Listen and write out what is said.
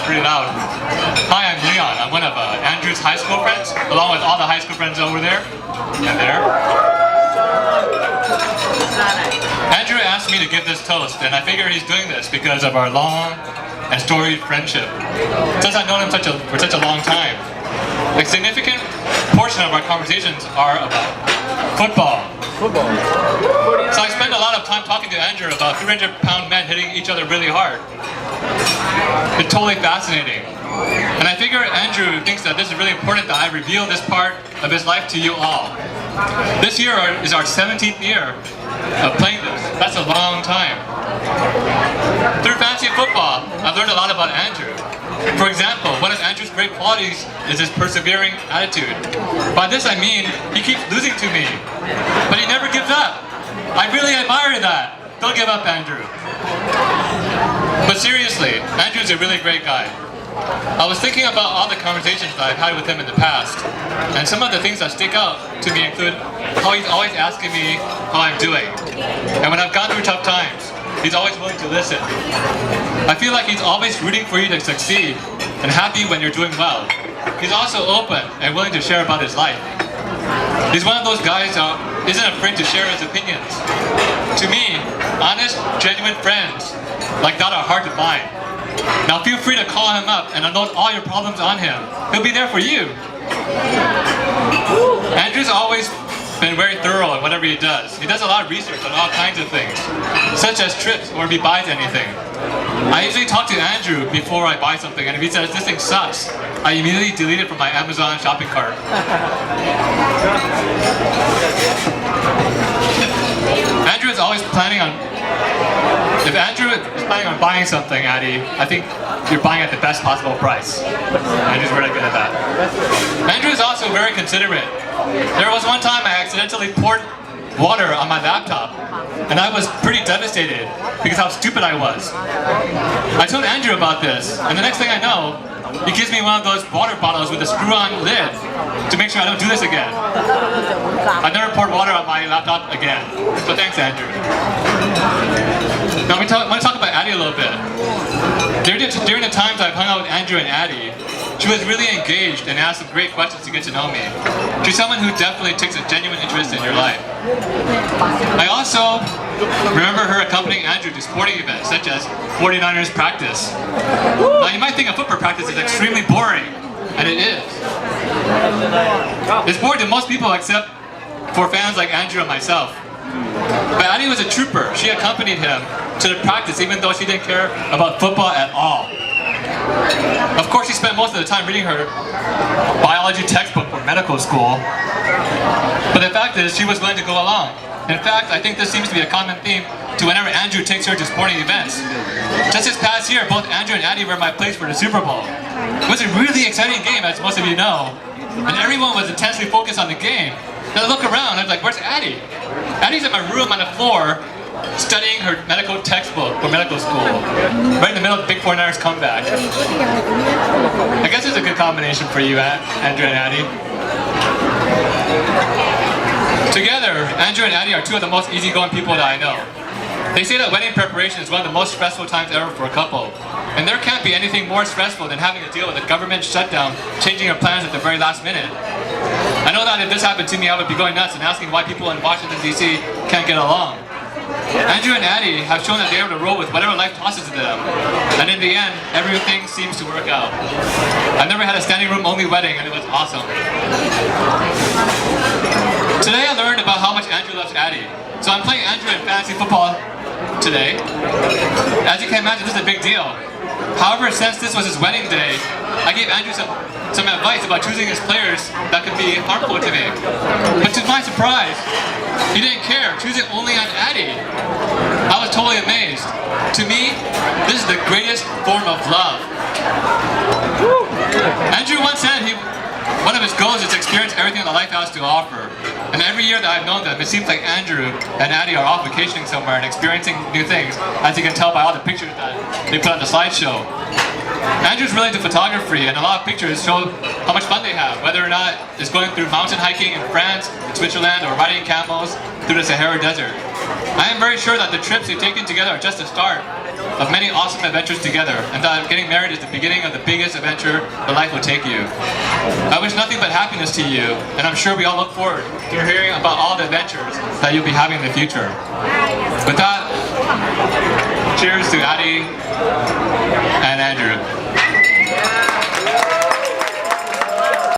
pretty loud. Hi, I'm Leon. I'm one of Andrew's high school friends, along with all the high school friends over there and there. Andrew asked me to give this toast, and I figure he's doing this because of our long and storied friendship. Since I've known him for such a long time, a significant portion of our conversations are about football. So I spend a lot of time talking to Andrew about 300-pound men hitting each other really hard. It's totally fascinating. And I figure Andrew thinks that this is really important that I reveal this part of his life to you all. This year is our 17th year of playing this. That's a long time. Through fantasy football, I've learned a lot about Andrew. For example, one of Andrew's great qualities is his persevering attitude. By this I mean, he keeps losing to me, but he never gives up. I really admire that. Don't give up, Andrew. But seriously, Andrew's a really great guy. I was thinking about all the conversations that I've had with him in the past, and some of the things that stick out to me include how he's always asking me how I'm doing. And when I've gone through tough times, he's always willing to listen. I feel like he's always rooting for you to succeed and happy when you're doing well. He's also open and willing to share about his life. He's one of those guys that isn't afraid to share his opinions. To me, honest, genuine friends like that are hard to find. Now feel free to call him up and unload all your problems on him. He'll be there for you. Andrew's always been very thorough in whatever he does. He does a lot of research on all kinds of things, such as trips or if he buys anything. I usually talk to Andrew before I buy something, and if he says this thing sucks, I immediately delete it from my Amazon shopping cart. Andrew is always planning on... If Andrew is planning on buying something, Addie, I think you're buying at the best possible price. Andrew's really good at that. Andrew is also very considerate. There was one time I accidentally poured water on my laptop, and I was pretty devastated because how stupid I was. I told Andrew about this, and the next thing I know, he gives me one of those water bottles with a screw-on lid to make sure I don't do this again. I've never poured water on my laptop again. So thanks, Andrew. Now I want to talk about Addie a little bit. During the times I've hung out with Andrew and Addie, she was really engaged and asked some great questions to get to know me. She's someone who definitely takes a genuine interest in your life. I also remember her accompanying Andrew to sporting events such as 49ers practice. Now you might think a football practice is extremely boring, and it is. It's boring to most people except for fans like Andrew and myself. But Addie was a trooper. She accompanied him to the practice even though she didn't care about football at all. Of course, she spent most of the time reading her biology textbook for medical school. But the fact is, she was willing to go along. In fact, I think this seems to be a common theme to whenever Andrew takes her to sporting events. Just this past year, both Andrew and Addie were in my place for the Super Bowl. It was a really exciting game, as most of you know, and everyone was intensely focused on the game. And I look around, I was like, where's Addie? Addie's in my room on the floor, studying her medical textbook for medical school, right in the middle of the big 49ers comeback. I guess it's a good combination for you, Andrew and Addie. Together, Andrew and Addie are two of the most easygoing people that I know. They say that wedding preparation is one of the most stressful times ever for a couple. And there can't be anything more stressful than having to deal with a government shutdown, changing your plans at the very last minute. I know that if this happened to me, I would be going nuts and asking why people in Washington, D.C. can't get along. Andrew and Addie have shown that they're able to roll with whatever life tosses to them. And in the end, everything seems to work out. I've never had a standing room only wedding, and it was awesome. Today I learned about how much Andrew loves Addie. So I'm playing Andrew in fantasy football today. As you can imagine, this is a big deal. However, since this was his wedding day, I gave Andrew some advice about choosing his players that could be harmful to me. But to my surprise, he didn't care, choosing only on Addie. I was totally amazed. To me, this is the greatest form of love. Andrew once said one of his goals is to experience everything that life has to offer. And every year that I've known them, it seems like Andrew and Addie are off vacationing somewhere and experiencing new things, as you can tell by all the pictures that they put on the slideshow. Andrew's really into photography, and a lot of pictures show how much fun they have, whether or not it's going through mountain hiking in France, in Switzerland, or riding camels through the Sahara Desert. I am very sure that the trips they've taken together are just the start of many awesome adventures together, and that getting married is the beginning of the biggest adventure that life will take you. I wish nothing but happiness to you, and I'm sure we all look forward to hearing about all the adventures that you'll be having in the future. With that, cheers to Addie,